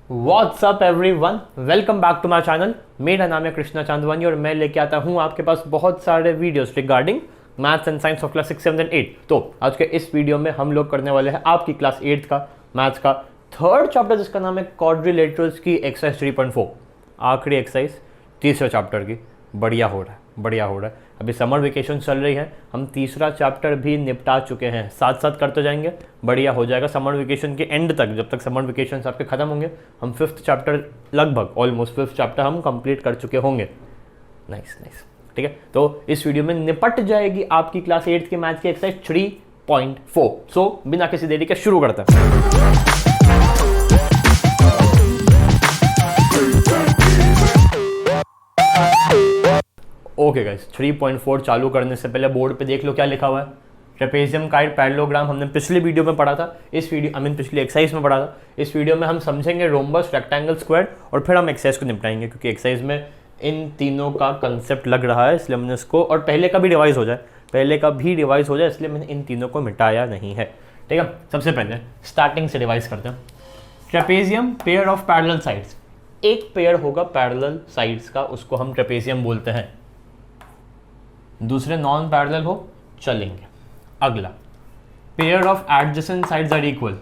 WhatsApp everyone, welcome back to my channel. मेरा नाम है कृष्णा चांदवानी और मैं लेके आता हूँ आपके पास बहुत सारे videos regarding maths and science of class 6, 7 and 8। तो आज के इस वीडियो में हम लोग करने वाले हैं आपकी क्लास 8 का मैथ्स का थर्ड चैप्टर, जिसका नाम है क्वाड्रिलेटरल्स की एक्सरसाइज 3.4, आखिरी एक्सरसाइज तीसरे चैप्टर की। बढ़िया हो रहा है। अभी समर वेकेशन चल रही है, हम तीसरा चैप्टर भी निपटा चुके हैं, साथ साथ करते जाएंगे, बढ़िया हो जाएगा। समर वेकेशन के एंड तक, जब तक समर वेकेशन आपके खत्म होंगे, हम फिफ्थ चैप्टर लगभग ऑलमोस्ट फिफ्थ चैप्टर हम कंप्लीट कर चुके होंगे। नाइस। ठीक है, तो इस वीडियो में निपट जाएगी आपकी क्लास 8 की मैथ्स की एक्सरसाइज 3.4। सो बिना किसी देरी के शुरू करते हैं। ओके गाइस, 3.4 चालू करने से पहले बोर्ड पे देख लो क्या लिखा हुआ है। ट्रेपेजियम काइट पैरेललोग्राम हमने पिछली वीडियो में पढ़ा था, पिछली एक्सरसाइज में पढ़ा था। इस वीडियो में हम समझेंगे रोम्बस, रेक्टेंगल, स्क्वायर और फिर हम एक्सरसाइज को निपटाएंगे, क्योंकि एक्सरसाइज में इन तीनों का कंसेप्ट लग रहा है, इसलिए हमने इसको, और पहले का भी रिवाइज हो जाए, इसलिए मैंने इन तीनों को मिटाया नहीं है। ठीक है, सबसे पहले स्टार्टिंग से रिवाइज करते हैं। Trapezium pair of parallel sides, एक पेयर होगा पैरेलल साइड्स का, उसको हम ट्रेपेजियम बोलते हैं। दूसरे नॉन पैरेलल हो चलेंगे। अगला, pair of adjacent sides are equal.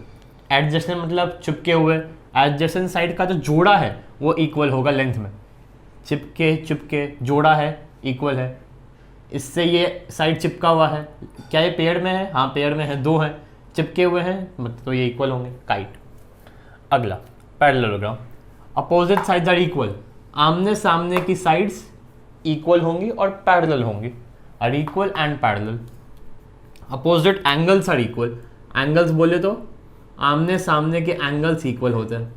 Adjacent मतलब चिपके हुए, एडजेसेंट साइड का जो जोड़ा है वो इक्वल होगा लेंथ में। चिपके जोड़ा है, इक्वल है। इससे ये साइड चिपका हुआ है, क्या ये पेयर में है? हाँ पेयर में है, दो हैं चिपके हुए हैं, मतलब तो ये इक्वल होंगे, काइट। अगला, parallelogram, opposite sides are equal. आमने सामने की साइड्स इक्वल होंगी और पैरेलल होंगी, are equal and parallel. Opposite angles are equal. Angles बोले तो आमने सामने के एंगल्स इक्वल होते हैं,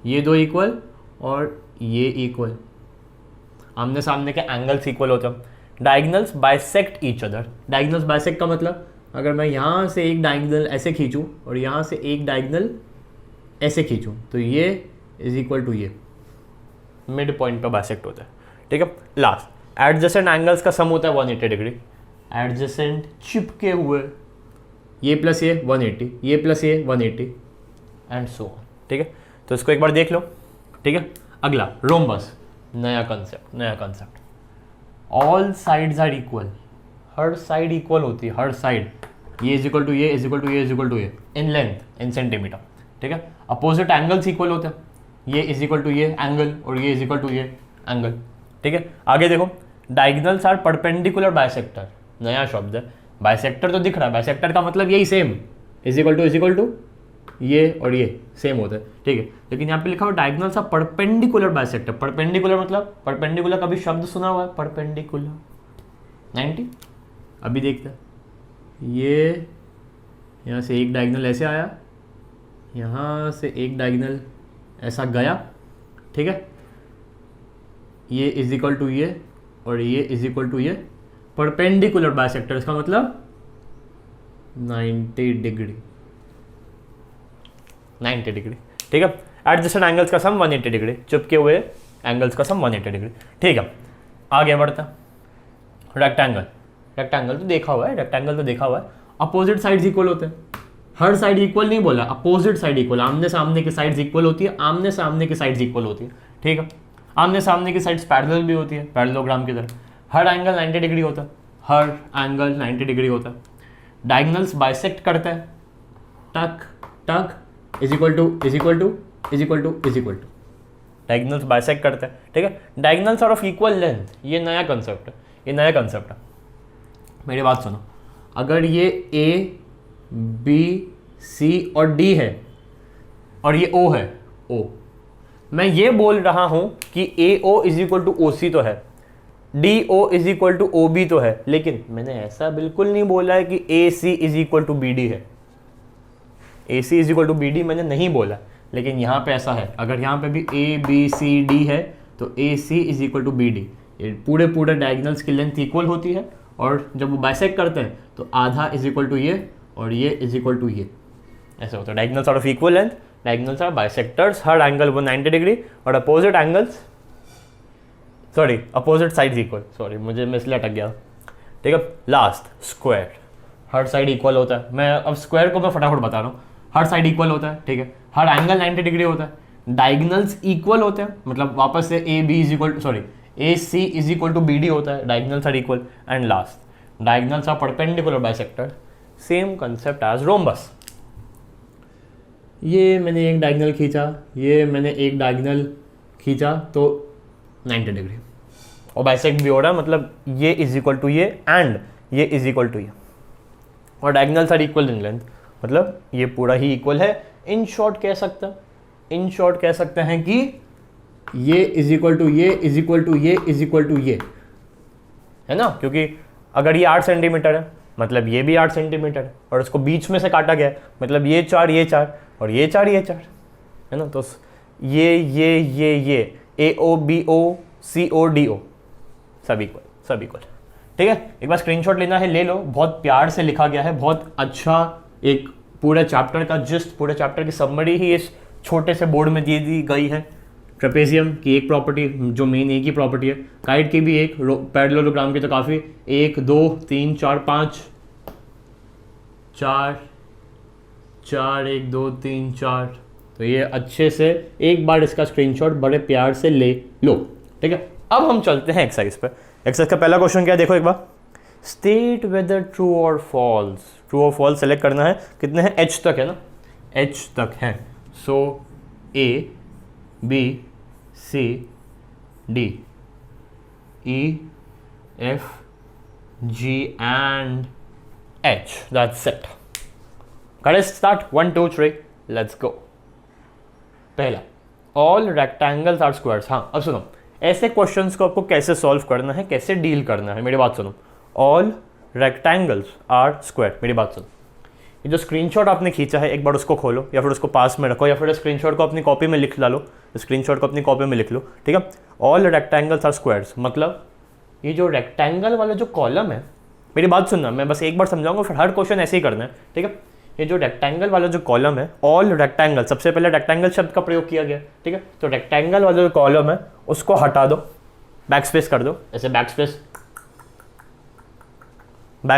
ये दो इक्वल और ये इक्वल, आमने सामने के एंगल्स इक्वल होते हैं। Diagonals bisect each other. Diagonals bisect का मतलब, अगर मैं यहाँ से एक डायगोनल ऐसे खींचूँ और यहाँ से एक डायगोनल ऐसे खींचूँ तो ये इज इक्वल टू ये, मिड पॉइंट पर बाइसेक्ट होता है। ठीक है, लास्ट, एडजेसेंट एंगल्स का सम होता है 180 डिग्री। एडजेसेंट चिपके हुए, ये प्लस ये 180, ये प्लस ये 180 एंड सो ऑन। ठीक है, तो इसको एक बार देख लो। ठीक है, अगला रोम्बस, नया concept. All sides are equal, हर साइड इक्वल होती है, हर साइड, ये इज इक्वल टू ये, इज इक्वल टू ये, इज इक्वल टू ये इन लेंथ, इन सेंटीमीटर। ठीक है, अपोजिट एंगल्स इक्वल होते हैं, ये इज इक्वल टू ये एंगल और ये इज इक्वल टू ये एंगल। ठीक है, आगे देखो, डायगोनल्स आर परपेंडिकुलर बाइसेक्टर, नया शब्द है। बाइसेक्टर तो दिख रहा है, बाइसेक्टर का मतलब यही सेम, इज इक्वल टू ये और ये सेम होता है। ठीक है, लेकिन यहाँ पे लिखा हुआ diagonals are perpendicular bisector. Perpendicular मतलब, परपेंडिकुलर कभी शब्द सुना हुआ है? परपेंडिकुलर 90। अभी देखते हैं, ये यहाँ से एक डायगोनल ऐसे आया, यहाँ से एक डायगोनल ऐसा गया। ठीक है, ये इज इक्वल टू ये और ये इज इक्वल टू ये, परपेंडिकुलर बाइसेक्टर, इसका मतलब 90 डिग्री। ठीक है, एडजेसेंट एंगल्स का सम 180 डिग्री, चिपके हुए एंगल्स का सम 180 डिग्री। ठीक है, आगे बढ़ता। रेक्टेंगल तो देखा हुआ है, अपोजिट साइड्स इक्वल होते हैं। हर साइड इक्वल नहीं बोला, अपोजिट साइड इक्वल, आमने सामने की साइड्स इक्वल होती है, ठीक है, आमने सामने की साइड्स पैरेलल भी होती है, पैरेललोग्राम की तरह। हर एंगल 90 डिग्री होता है। डायगोनल्स बाइसेक्ट करता है, टक is equal to. Diagonals bisect करता है। ठीक है, diagonals are of equal length, ये नया कंसेप्ट है। मेरी बात सुनो, अगर ये ए बी सी और डी है और ये ओ है, मैं ये बोल रहा हूं कि A O is equal to O C तो है, D O is equal to O B तो है, लेकिन मैंने ऐसा बिल्कुल नहीं बोला है कि A C is equal to B D है। A C is equal to B D मैंने नहीं बोला, लेकिन यहाँ पे ऐसा है। अगर यहाँ पे भी ए बी सी डी है तो A C is equal to B D, ये पूरे डायगोनल्स की लेंथ इक्वल होती है, और जब वो बाइसेक्ट करते हैं तो आधा इज इक्वल टू ये और ये इज इक्वल टू ये, ऐसा होता है। Diagonals are of equal length, diagonals are bisectors, हर एंगल 190 डिग्री और अपोजिट साइड्स इक्वल। मुझे मैं इसलिए अटक गया। ठीक है, लास्ट स्क्वायर, हर साइड इक्वल होता है। मैं अब स्क्वायर को मैं फटाफट बता रहा हूँ। हर साइड इक्वल होता है, ठीक है, हर एंगल 90 डिग्री होता है। डायगनल्स इक्वल होते हैं, मतलब वापस से A B is equal sorry A C is equal to B D होता है, diagonals are equal. And last diagonals are perpendicular bisector, same concept as rhombus. ये मैंने एक डायगनल खींचा, ये मैंने एक डायगनल खींचा तो 90 डिग्री और बाइसेक्ट भी हो रहा है, मतलब ये इज इक्वल टू ये एंड ये इज इक्वल टू ये, और diagonals are equal in length, मतलब ये पूरा ही इक्वल है। इन शॉर्ट कह सकते हैं, इन शॉर्ट कह सकते हैं कि ये इज इक्वल टू ये इज इक्वल टू ये इज इक्वल टू ये, है ना, क्योंकि अगर ये 8 सेंटीमीटर है मतलब ये भी 8 सेंटीमीटर है, और इसको बीच में से काटा गया है मतलब ये 4 और ये 4 है ना, तो ये ए ओ बी ओ सी ओ डी ओ सब इक्वल। ठीक है, एक बार स्क्रीनशॉट लेना है ले लो, बहुत प्यार से लिखा गया है, बहुत अच्छा एक पूरे चैप्टर का जिस्ट, पूरे चैप्टर की समरी ही इस छोटे से बोर्ड में दी गई है। ट्रेपेजियम की एक प्रॉपर्टी जो मेन एक ही प्रॉपर्टी है, काइट की भी एक, पैरेललोग्राम की तो काफ़ी, 1 2 3 4 5 4 1 2 3 4, तो ये अच्छे से एक बार इसका स्क्रीनशॉट बड़े प्यार से ले लो। ठीक है, अब हम चलते हैं एक्सरसाइज पे। एक्सरसाइज का पहला क्वेश्चन क्या है देखो एक बार, स्टेट वेदर ट्रू और फॉल्स। ट्रू और फॉल्स सेलेक्ट करना है, कितने हैं, एच तक है ना, एच तक है। So A B C D E F G and H, that's it. Correct, start 1 2 3 let's go. पहला, ऑल रेक्टेंगल्स आर स्क्वायर्स। हाँ अब सुनो, ऐसे क्वेश्चंस को आपको कैसे सॉल्व करना है, कैसे डील करना है, मेरी बात सुनो। ऑल रेक्टेंगल्स आर स्क्वायर, मेरी बात सुनो। ये जो स्क्रीनशॉट आपने खींचा है एक बार उसको खोलो, या फिर उसको पास में रखो, या फिर स्क्रीनशॉट को अपनी कॉपी में लिख लो, स्क्रीनशॉट को अपनी कॉपी में लिख लो। ठीक है, ऑल रेक्टेंगल्स आर स्क्वायर्स मतलब ये जो रेक्टेंगल वाला जो कॉलम है, मेरी बात सुनना, मैं बस एक बार समझाऊंगा फिर हर क्वेश्चन ऐसे ही करना है। ठीक है, ये जो रेक्टेंगल वाला जो कॉलम है, ऑल रेक्टेंगल, सबसे पहले रेक्टेंगल शब्द का प्रयोग किया गया। ठीक है, तो रेक्टेंगल वाला जो कॉलम है उसको हटा दो, बैक स्पेस कर दो, ऐसे बैक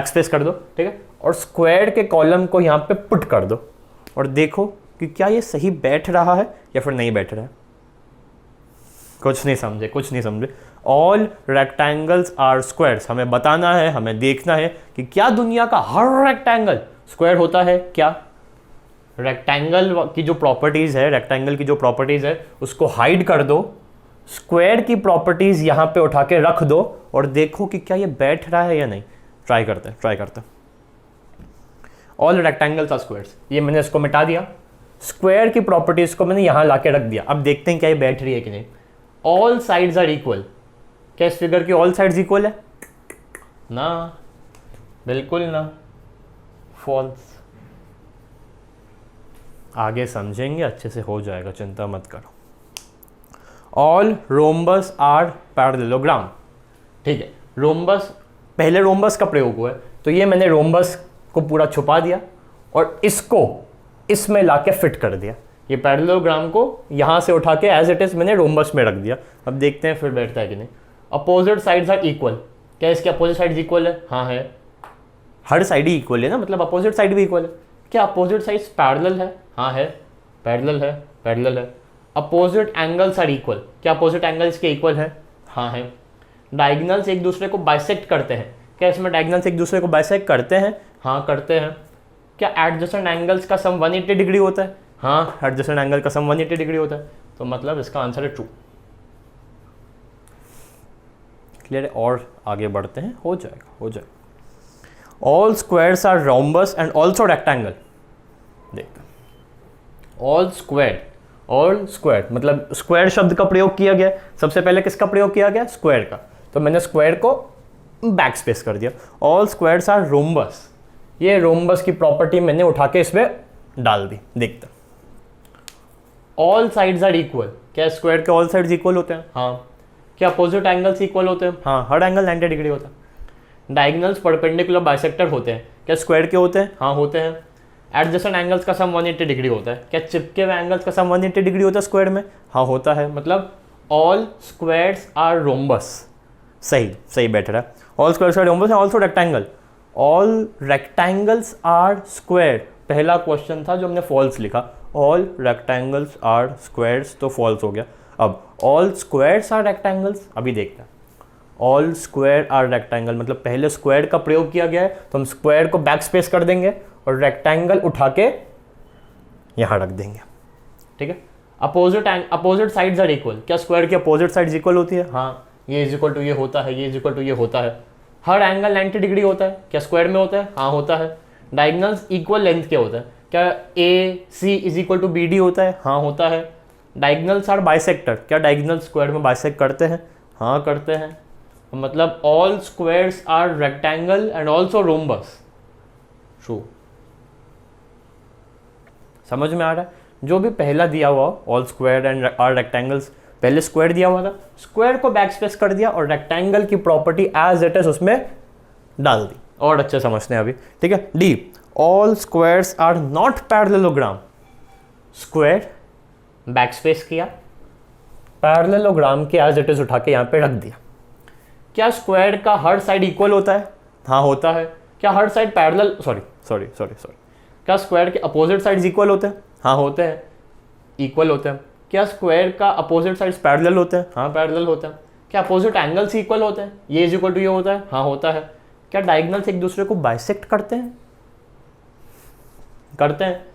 स्पेस कर दो। ठीक है, और स्क्वायर के कॉलम को यहाँ पे पुट कर दो और देखो कि क्या ये सही बैठ रहा है या फिर नहीं बैठ रहा है। कुछ नहीं समझे। ऑल रेक्टेंगल्स आर स्क्वायर्स, हमें बताना है, हमें देखना है कि क्या दुनिया का हर रेक्टेंगल स्क्वायर होता है क्या। रेक्टेंगल की जो प्रॉपर्टीज है उसको हाइड कर दो, स्क्वायर की प्रॉपर्टीज यहां पे उठा के रख दो और देखो कि क्या ये बैठ रहा है या नहीं। ट्राई करते हैं। ऑल रेक्टेंगल्स आर स्क्वायर्स, ये मैंने इसको मिटा दिया, स्क्वायर की प्रॉपर्टीज को मैंने यहां लाके रख दिया। अब देखते हैं क्या ये बैठ रही है कि नहीं। ऑल साइड्स आर इक्वल, क्या इस फिगर की ऑल साइड्स इक्वल है ना, बिल्कुल ना, फॉल्स। आगे समझेंगे, अच्छे से हो जाएगा, चिंता मत करो। All rhombus are parallelogram. ठीक है, रोम्बस, पहले रोम्बस का प्रयोग हुआ है तो ये मैंने रोम्बस को पूरा छुपा दिया और इसको इसमें लाके फिट कर दिया। ये पैरेललोग्राम को यहाँ से उठा के एज इट इज मैंने रोम्बस में रख दिया। अब देखते हैं फिर बैठता है कि नहीं। अपोजिट साइड्स आर इक्वल, क्या इसके अपोजिट साइड्स इक्वल है? हाँ है, हर साइड ही इक्वल है ना, मतलब अपोजिट साइड भी इक्वल है। क्या अपोजिट साइड्स पैरेलल है? हाँ है, पैरेलल है। अपोजिट एंगल्स आर इक्वल, क्या अपोजिट एंगल्स के इक्वल है? हाँ है। डायगोनल्स एक दूसरे को बाइसेक्ट करते हैं, क्या इसमें डायगोनल्स एक दूसरे को बाइसेक्ट करते हैं? हाँ करते हैं। क्या एडजेसेंट एंगल्स का सम 180 डिग्री होता है? हाँ, एडजेसेंट एंगल का सम 180 डिग्री होता है, तो मतलब इसका आंसर है ट्रू। क्लियर है? और आगे बढ़ते हैं, हो जाएगा। All squares are rhombus and also rectangle. देखते हैं, ऑल स्क्वायर मतलब स्क्वायर शब्द का प्रयोग किया गया। सबसे पहले किसका प्रयोग किया गया? स्क्वायर का, तो मैंने स्क्वायर को बैक स्पेस कर दिया। ऑल स्क्वायर्स आर रोम्बस, ये रोम्बस की प्रॉपर्टी मैंने उठा के इसमें डाल दी। देखते हैं, ऑल साइड्स आर इक्वल, क्या स्क्वायर के ऑल साइड्स इक्वल होते हैं? हाँ। क्या अपोजिट एंगल्स इक्वल होते हैं? हाँ, हर एंगल 90 डिग्री होता है। डायगोनल्स परपेंडिकुलर बाइसेक्टर होते हैं, क्या स्क्वायर के होते हैं? हाँ होते हैं। एडजेसेंट एंगल्स का सम 180 डिग्री होता है, क्या चिपके हुए एंगल्स का सम 180 डिग्री होता है स्क्वायर में? हाँ होता है। मतलब ऑल स्क्वायर्स आर रोम्बस, सही बैठ रहा है। All squares are rhombus, also rectangle. All rectangles are square, पहला क्वेश्चन था जो हमने फॉल्स लिखा। ऑल रेक्टेंगल्स आर स्क्वायर्स तो फॉल्स हो गया। अब ऑल स्क्वायर्स आर रेक्टेंगल्स, अभी देखते हैं। ऑल स्क्वायर आर रेक्टेंगल मतलब पहले स्क्वायर का प्रयोग किया गया है तो हम स्क्वायर को बैक स्पेस कर देंगे और रेक्टेंगल उठा के यहां रख देंगे, ठीक है। अपोजिट साइड्स आर इक्वल, क्या स्क्वायर की अपोजिट साइड्स इक्वल होती है? हाँ, ये इज इक्वल टू ये होता है, ये इज इक्वल टू ये होता है। हर एंगल 90 डिग्री होता है, क्या स्क्वायर में होता है? हाँ होता है। डायगोनल्स इक्वल लेंथ के होता है, क्या A C is equal to B D होता है? हाँ होता है। डायगोनल्स आर बाइसेक्टर, क्या डायगोनल स्क्वायर में बाइसेक्ट करते हैं? हाँ करते हैं। मतलब all squares are rectangle and also rhombus, true. समझ में आ रहा है? जो भी पहला दिया हुआ all square and are rectangles, पहले स्क्वायर दिया हुआ था, स्क्वायर को बैक स्पेस कर दिया और रेक्टेंगल की प्रॉपर्टी एज इट इज उसमें डाल दी, और अच्छे समझते हैं अभी, ठीक है। D, all squares are not parallelogram, square back space किया, पैरेललोग्राम के एज इट इज उठा के यहां पे रख दिया। क्या स्क्वायर का हर साइड इक्वल होता है? हाँ होता है। क्या हर साइड पैरेलल, सॉरी, क्या स्क्वायर के अपोजिट साइड्स इक्वल होते हैं? हाँ होते हैं, इक्वल होते हैं। क्या स्क्वायर का अपोजिट साइड्स पैरेलल होते हैं? हाँ पैरेलल होते हैं। क्या अपोजिट एंगल्स इक्वल होते हैं? ये इज इक्वल टू ये होता है? हाँ होता है। क्या डायगोनल्स एक दूसरे को बाइसेक्ट करते हैं? करते हैं।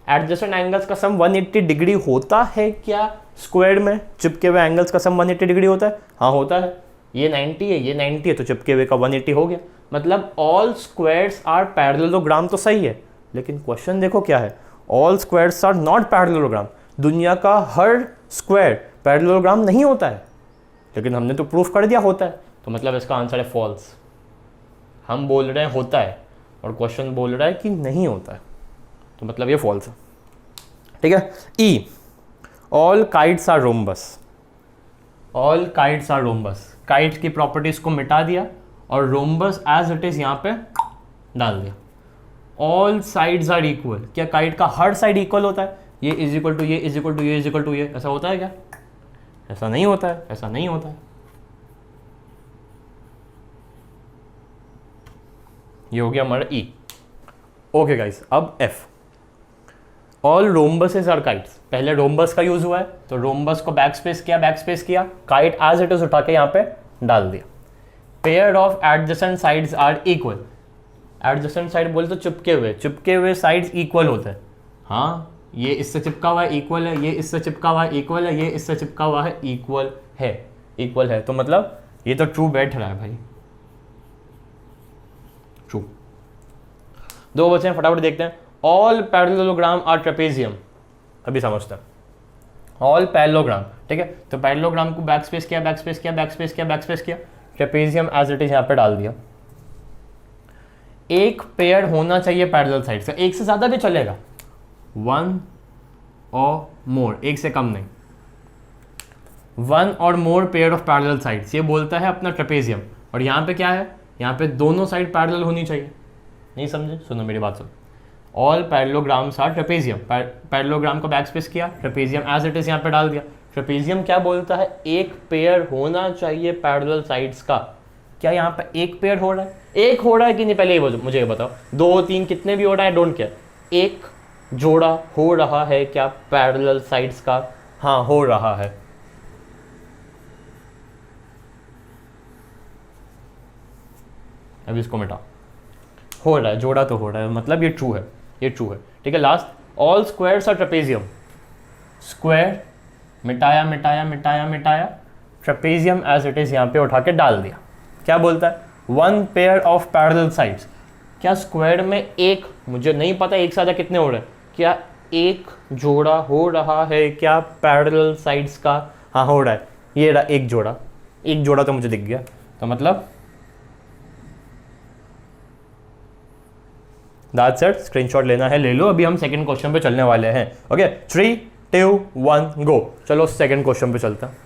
एडजेसेंट एंगल्स का सम 180 डिग्री होता है क्या स्क्वायर में? चिपके हुए एंगल्स का सम 180 डिग्री होता है? हाँ होता है। ये 90 है, ये 90 है, तो चिपके हुए का 180 हो गया। मतलब ऑल स्क्वायर्स आर पैरेललोग्राम तो सही है, लेकिन क्वेश्चन देखो क्या है, all squares are not parallelogram. दुनिया का हर स्क्वायर पैरेललोग्राम नहीं होता है, लेकिन हमने तो प्रूफ कर दिया होता है, तो मतलब इसका आंसर है फॉल्स। हम बोल रहे हैं होता है और क्वेश्चन बोल रहा है कि नहीं होता है, तो मतलब ये फॉल्स है, ठीक है। E, all kites are rhombus, all kites are rhombus, kites की प्रॉपर्टीज को मिटा दिया और रोम्बस एज इट इज यहाँ पे डाल दिया। ऑल साइड्स आर इक्वल, क्या काइट का हर साइड इक्वल होता है? ये इज इक्वल टू ये, इज इक्वल टू ये, इज इक्वल टू ये, ऐसा होता है क्या? ऐसा नहीं होता है, ऐसा नहीं होता है। ये हो गया हमारा ई। ओके गाइस, अब F, all rhombuses are kites. पहले रोम्बस का यूज हुआ है तो रोम्बस को बैक स्पेस किया, काइट एज इट इज उठा के यहाँ पे डाल दिया। Pair of adjacent sides are equal, adjacent side बोले तो चिपके हुए साइड्स इक्वल होते हैं। हाँ, ये इससे चिपका हुआ है इक्वल है, ये इससे चिपका हुआ है इक्वल है, ये इससे चिपका हुआ है इक्वल है, तो मतलब ये तो ट्रू बैठ रहा है भाई, ट्रू। दो बचे हैं, फटाफट देखते हैं। ऑल पैरेललोग्राम आर ट्रेपेजियम, अभी समझते हैं। ऑल पैरेललोग्राम, ठीक है, तो पैरेललोग्राम को बैक स्पेस किया, ट्रेपेजियम एज इट इज यहाँ पे डाल दिया। एक पेयर होना चाहिए पैरेलल साइड से, एक से ज्यादा भी चलेगा, 1 और मोर, एक से कम नहीं, 1 और मोर पेयर ऑफ पैरेलल साइड्स, ये बोलता है अपना ट्रेपेजियम। और यहाँ पे क्या है, यहाँ पे दोनों साइड पैरेलल होनी चाहिए। नहीं समझे? सुनो मेरी बात सुनो। All parallelograms are trapezium, parallelogram को बैक स्पेस किया, ट्रेपेजियम एज इट इज यहाँ पे डाल दिया। ट्रेपेजियम क्या बोलता है? एक पेयर होना चाहिए पैरेलल साइड्स का। क्या यहाँ पे एक पेयर हो रहा है? एक हो रहा है कि नहीं, पहले ये मुझे बताओ। 2 3 कितने भी हो रहा है, डोंट केयर। एक जोड़ा हो रहा है क्या पैरेलल साइड्स का? हाँ हो रहा है। अब इसको मिटा, हो रहा है, जोड़ा तो हो रहा है, मतलब ये ट्रू है, ये ट्रू है, ठीक है। Last, all squares are trapezium, square मिटाया, ट्रेपेजियम एज इट इज यहाँ पे उठा के डाल दिया। क्या बोलता है? 1 पेयर ऑफ पैरेलल साइड्स। क्या स्क्वायर में एक, मुझे नहीं पता एक साथ कितने हो रहे हैं, क्या एक जोड़ा हो रहा है क्या पैरेलल साइड्स का? हाँ हो रहा है, ये रहा एक जोड़ा तो मुझे दिख गया, तो मतलब दैट्स इट। स्क्रीनशॉट लेना है ले लो, अभी हम सेकंड क्वेश्चन पे चलने वाले हैं। ओके 3 2 1 गो। चलो सेकंड क्वेश्चन पे चलते हैं।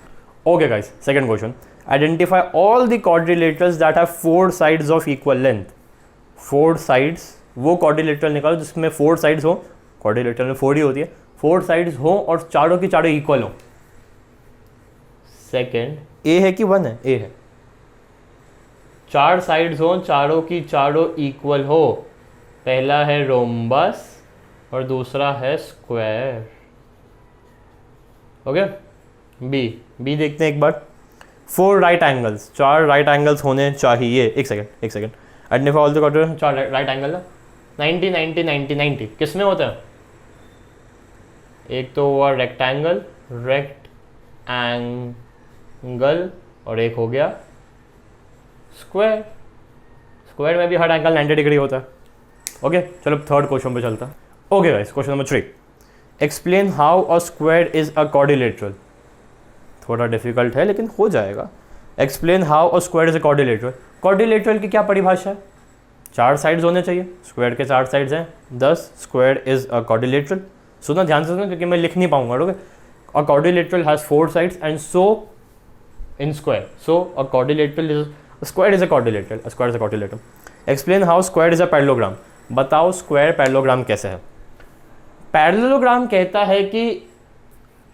Okay guys, second question, identify all the quadrilaterals that have 4 sides of equal length. 4 sides, वो क्वाड्रिलेटरल निकालो जिसमें 4 साइड्स हो, क्वाड्रिलेटरल में 4 ही होती है, 4 साइड्स हो और चारों की चारों इक्वल हो। सेकंड, ए है कि 1 है? ए है। 4 साइड्स हो, चारों की चारों इक्वल हो। पहला है रोम्बस, और दूसरा है स्क्वायर। ओके, बी देखते हैं एक बार। 4 राइट एंगल्स, 4 राइट एंगल्स होने चाहिए। एक second identify all the quadrant. 4 right angle ना, 90 90 90 90 किस में होता है? एक तो हुआ रेक्टेंगल और एक हो गया स्क्वायर। स्क्वायर में भी हर एंगल 90 डिग्री होता है। ओके, चलो थर्ड क्वेश्चन पे चलता है। Okay guys, question number 3, explain how a square is a quadrilateral. थोड़ा डिफिकल्ट है लेकिन हो जाएगा। Explain how a square is a quadrilateral. Quadrilateral की क्या परिभाषा है? 4 साइड्स होने चाहिए। स्क्वायर के 4 साइड्स हैं, 10 स्क्वायर इज अ क्वाड्रिलेटरल। सुनो, ध्यान से सुनो क्योंकि मैं लिख नहीं पाऊंगा। Okay, a quadrilateral has 4 sides and so in square, so a quadrilateral is square is a quadrilateral, a square is a quadrilateral. Explain how square is a parallelogram. बताओ स्क्वायर पैरेललोग्राम कैसे है? पैरेललोग्राम कहता है कि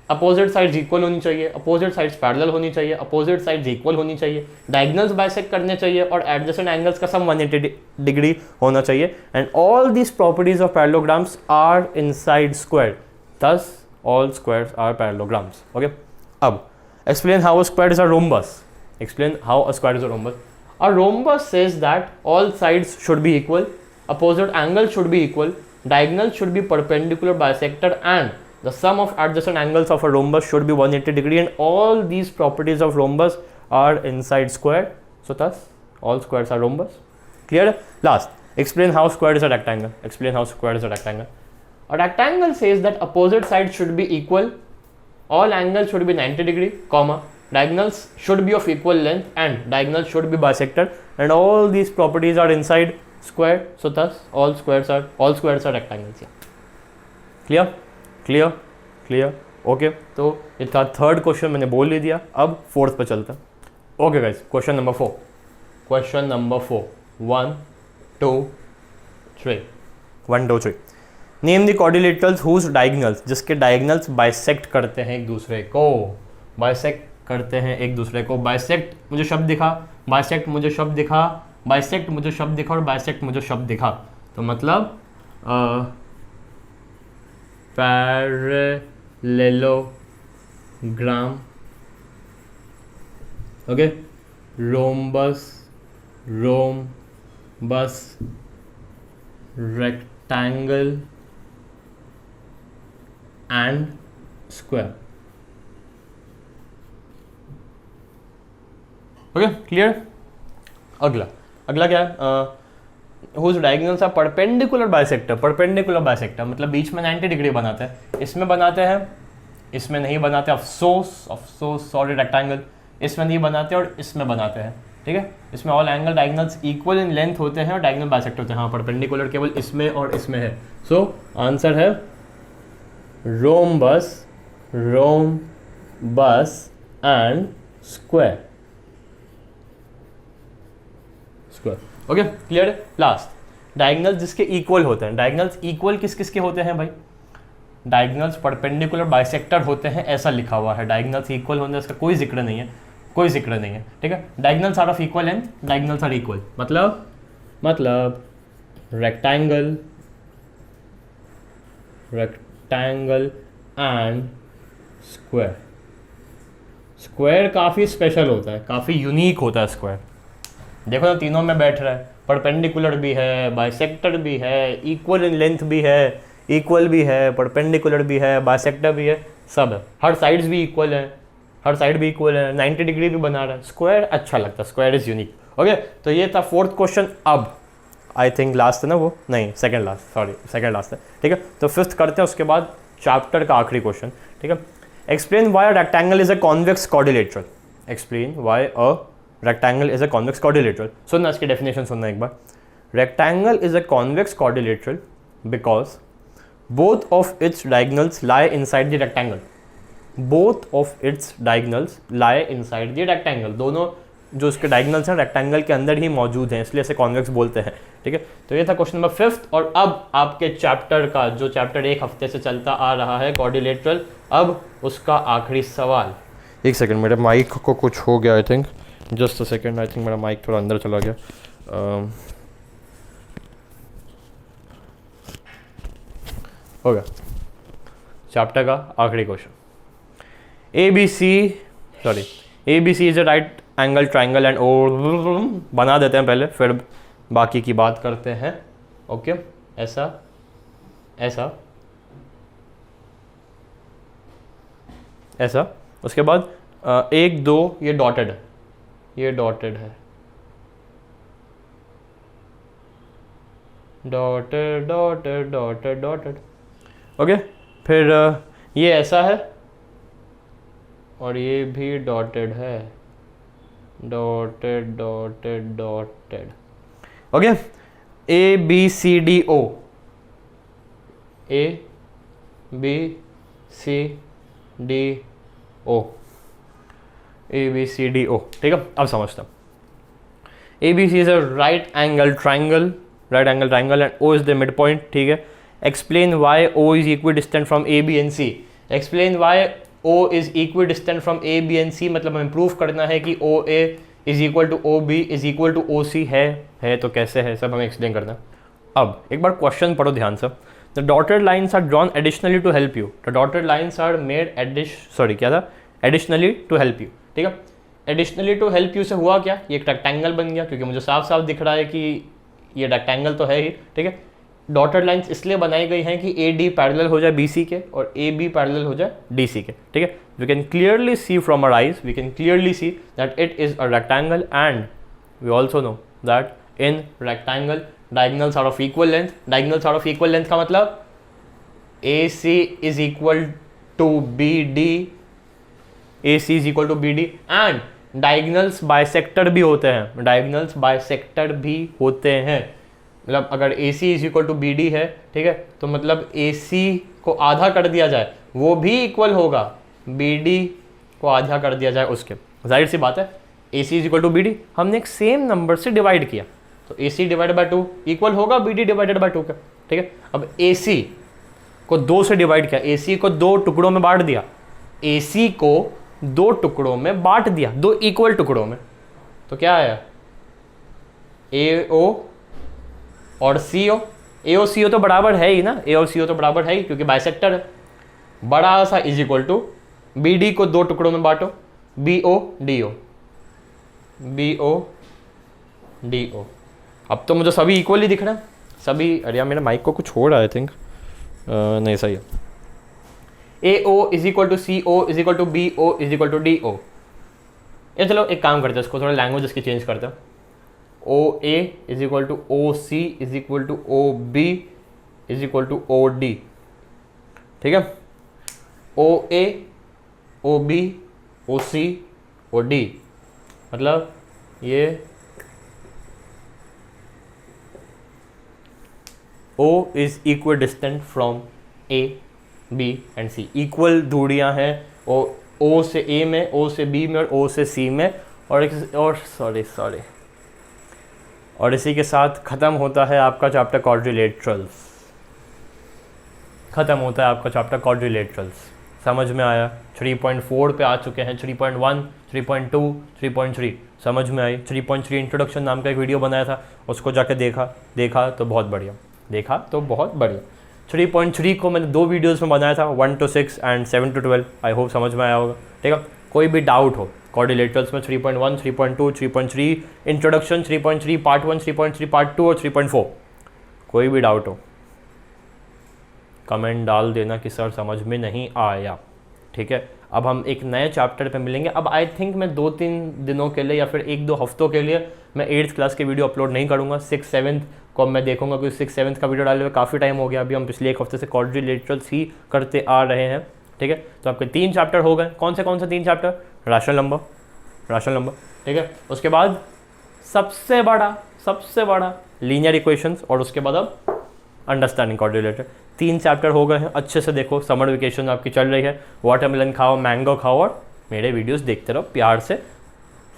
opposite sides equal होनी चाहिए, opposite sides parallel होनी चाहिए, अपोजिट साइड्स इक्वल होनी चाहिए, डायगोनल्स बाइसेक्ट करने चाहिए और एडजेसेंट एंगल्स का सम 180 डिग्री होना चाहिए। And all these properties of parallelograms are inside square, thus all squares are parallelograms. Okay, अब explain how a square is a rhombus. Explain how a square is a rhombus. A rhombus says that all sides should be equal, opposite angles should be equal, diagonals should be perpendicular bisected, and the sum of adjacent angles of a rhombus should be 180 degree, and all these properties of rhombus are inside square. So thus all squares are rhombus. Clear? Last, explain how square is a rectangle. Explain how square is a rectangle. A rectangle says that opposite sides should be equal, all angles should be 90 degree, comma, diagonals should be of equal length, and diagonals should be bisected, and all these properties are inside square. So thus all squares are rectangles. Clear? Clear? Clear? Okay, तो ये था third question, मैंने बोल ही दिया। अब fourth पे चलता है। Okay guys, question number 4। Question number 4, 1 2 3 1 2 3। Name the quadrilaterals whose diagonals, जिसके डायगोनल्स बाइसेक्ट करते हैं एक दूसरे को। बाइसेक्ट करते हैं एक दूसरे को। बाइसेक्ट मुझे शब्द दिखा, बाइसेक्ट मुझे शब्द दिखा, बाइसेक्ट मुझे शब्द दिखा और बाइसेक्ट मुझे शब्द दिखा। तो मतलब parallelogram, okay, rhombus, rectangle and square. Okay, clear? अगला क्या है? Whose diagonals are perpendicular bisector. Perpendicular bisector मतलब बीच में 90 डिग्री बनाते हैं। इसमें बनाते हैं, इसमें नहीं बनाते, अफसोस सॉरी रेक्टेंगल। इसमें नहीं बनाते और इसमें बनाते हैं, ठीक है। इसमें all angle diagonals equal in length होते हैं और डायगोनल बाइसेक्ट होते हैं। हाँ, परपेंडिकुलर केवल इसमें और इसमें है। सो आंसर है rhombus and square. Okay, clear? Last, diagonals जिसके इक्वल होते हैं। डायगोनल्स इक्वल किस किस के होते हैं भाई? डायगोनल्स परपेंडिकुलर बाइसेक्टर होते हैं, ऐसा लिखा हुआ है। डायगोनल्स इक्वल होने इसका कोई जिक्र नहीं है, ठीक है। Diagonals are of equal length, diagonals are equal, मतलब रेक्टेंगल एंड स्क्वायर। स्क्वायर काफ़ी स्पेशल होता है, काफ़ी यूनिक होता है स्क्वायर। देखो ना, तीनों में बैठ रहा है, परपेंडिकुलर भी है, बाइसेक्टर भी है, इक्वल इन लेंथ भी है, इक्वल भी है, परपेंडिकुलर भी है, बाइसेक्टर भी है, सब है। हर साइड्स भी इक्वल है, 90 डिग्री भी बना रहा है। स्क्वायर अच्छा लगता है, स्क्वायर इज यूनिक। ओके, तो ये था फोर्थ क्वेश्चन। अब आई थिंक लास्ट है ना, वो नहीं, सेकंड लास्ट है, ठीक है। तो फिफ्थ करते हैं, उसके बाद चैप्टर का आखिरी क्वेश्चन, ठीक है। Explain why a rectangle is a convex quadrilateral. Explain why a rectangle is a convex quadrilateral. सुनना, इसकी डेफिनेशन सुनना एक बार। Rectangle is a convex quadrilateral because both of its diagonals lie inside the rectangle. Both of its diagonals lie inside the rectangle. दोनों जो इसके diagonals हैं rectangle के अंदर ही मौजूद हैं, इसलिए इसे कॉन्वेक्स बोलते हैं, ठीक है। तो ये था क्वेश्चन नंबर 5। और अब आपके चैप्टर का, जो चैप्टर एक हफ्ते से चलता आ रहा है, क्वाड्रिलेटरल, अब उसका आखिरी सवाल। एक सेकंड, मेरे माइक को कुछ हो गया, I think, just a second, I think मेरा माइक थोड़ा अंदर चला गया। हो गया चैप्टर का आखिरी question. A B C is a right angle triangle and O बना देते हैं पहले, फिर बाकी की बात करते हैं। ओके ऐसा ऐसा ऐसा, उसके बाद 1 2 ये डॉटेड है, ये डॉटेड है, dotted dotted dotted dotted. Okay फिर ये ऐसा है और ये भी डॉटेड है, dotted dotted dotted. Okay A B C D O, A B C D O, A B C D O. ठीक है अब समझता हूँ। A B C is a right angle triangle and O is the mid point. ठीक है explain why O is equidistant from A B and C. Explain why O is equidistant from A B and C, मतलब हमें prove करना है कि O A is equal to O B is equal to O C है तो कैसे है, सब हमें एक्सप्लेन करना है। अब एक बार क्वेश्चन पढ़ो ध्यान से। The dotted lines are drawn additionally to help you. The dotted lines are made additionally to help you. ठीक है एडिशनली टू हेल्प यू से हुआ क्या, ये एक रेक्टेंगल बन गया, क्योंकि मुझे साफ साफ दिख रहा है कि ये रेक्टेंगल तो है ही। ठीक है डॉटेड लाइन्स इसलिए बनाई गई हैं कि ए डी पैरेलल हो जाए बी सी के और ए बी पैरेलल हो जाए डी सी के। ठीक है we can clearly see from our eyes, we can clearly see that it is a rectangle and we also know that in rectangle diagonals are of equal length. Diagonals are of equal length का मतलब A C is equal to B D, A C is equal to B D and diagonals bisector भी होते हैं, diagonals bisector भी होते हैं। मतलब अगर A C is equal to B D है, ठीक है तो मतलब ए सी को आधा कर दिया जाए वो भी इक्वल होगा बी डी को आधा कर दिया जाए उसके। जाहिर सी बात है A C is equal to B D हमने एक सेम नंबर से डिवाइड किया तो ए सी डिवाइडेड बाई 2 इक्वल होगा बी डी डिवाइडेड बाई 2 का। ठीक है अब ए सी को 2 से डिवाइड किया, ए सी को 2 टुकड़ों में बांट दिया, ए सी को 2 टुकड़ों में बांट दिया, 2 इक्वल टुकड़ों में, तो क्या आया ए ओ और सी ओ। ए ओ सी ओ तो बराबर है ही ना, ए और सी ओ तो बराबर है ही क्योंकि बाइसेक्टर है। बड़ा सा is equal to B D को 2 टुकड़ों में बांटो, B O D O, B O D O. अब तो मुझे सभी इक्वल ही दिख रहे हैं सभी। अरे यार मेरा माइक को कुछ हो रहा है आई थिंक, नहीं सही है। A O is equal to C O is equal to B O is equal to D O. ये चलो एक काम करते हैं, इसको थोड़ा लैंग्वेज इसकी चेंज करते हैं। O A is equal to O C is equal to O B is equal to O D. ठीक है ओ ए ओ बी ओ सी ओ डी, मतलब ये O is equal distant from A, B and C। Equal दूरियां हैं O से A में, O से B में और O से C में। और इसी के साथ ख़त्म होता है आपका चैप्टर क्वाड्रिलेटरल्स। ख़त्म होता है आपका चैप्टर क्वाड्रिलेटरल्स। समझ में आया? 3.4 पे आ चुके हैं, 3.1, 3.2, 3.3 समझ में आई। 3.3 इंट्रोडक्शन नाम का एक वीडियो बनाया था, उसको जाके देखा तो बहुत बढ़िया, 3.3 को मैंने 2 वीडियोस में बनाया था, 1 to 6 and 7 to 12। I hope समझ में आया होगा। ठीक है कोई भी डाउट हो क्वाड्रिलेटरल्स में 3.1, 3.2, 3.3 इंट्रोडक्शन, 3.3 पार्ट 1, 3.3 पार्ट 2 और 3.4, कोई भी डाउट हो कमेंट डाल देना कि सर समझ में नहीं आया। ठीक है अब हम एक नए चैप्टर पे मिलेंगे। अब आई थिंक मैं 2-3 दिनों के लिए या फिर 1-2 हफ्तों के लिए मैं 8th क्लास के वीडियो अपलोड नहीं करूँगा। 6th 7th को मैं देखूंगा क्योंकि 6th 7th का वीडियो डाले हुए काफ़ी टाइम हो गया। अभी हम पिछले 1 हफ्ते से क्वाड्रिलेटरल्स ही करते आ रहे हैं। ठीक है तो आपके 3 चैप्टर हो गए। कौन से 3 चैप्टर? Rational number. ठीक है उसके बाद सबसे बड़ा लीनियर इक्वेशंस और उसके बाद अब अंडरस्टैंडिंग क्वाड्रिलेटर। 3 चैप्टर हो गए हैं। अच्छे से देखो, समर वेकेशन आपकी चल रही है, वाटरमेलन खाओ, मैंगो खाओ और मेरे वीडियोस देखते रहो, प्यार से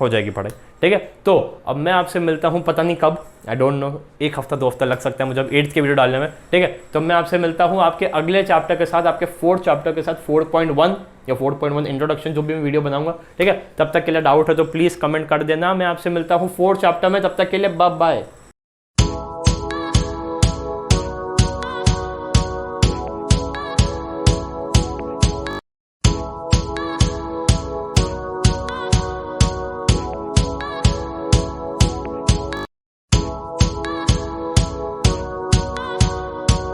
हो जाएगी पढ़ाई। ठीक है तो अब मैं आपसे मिलता हूँ, पता नहीं कब, आई डोंट नो, 1 हफ्ता 2 हफ्ता लग सकता है मुझे अब 8th के वीडियो डालने में। ठीक है तो मैं आपसे मिलता हूँ आपके अगले चैप्टर के साथ, आपके 4th चैप्टर के साथ, 4.1 या 4.1 इंट्रोडक्शन जो भी मैं वीडियो बनाऊंगा। ठीक है तब तक के लिए डाउट है तो प्लीज़ कमेंट कर देना। मैं आपसे मिलता हूँ 4th चैप्टर में, तब तक के लिए बाय बाय।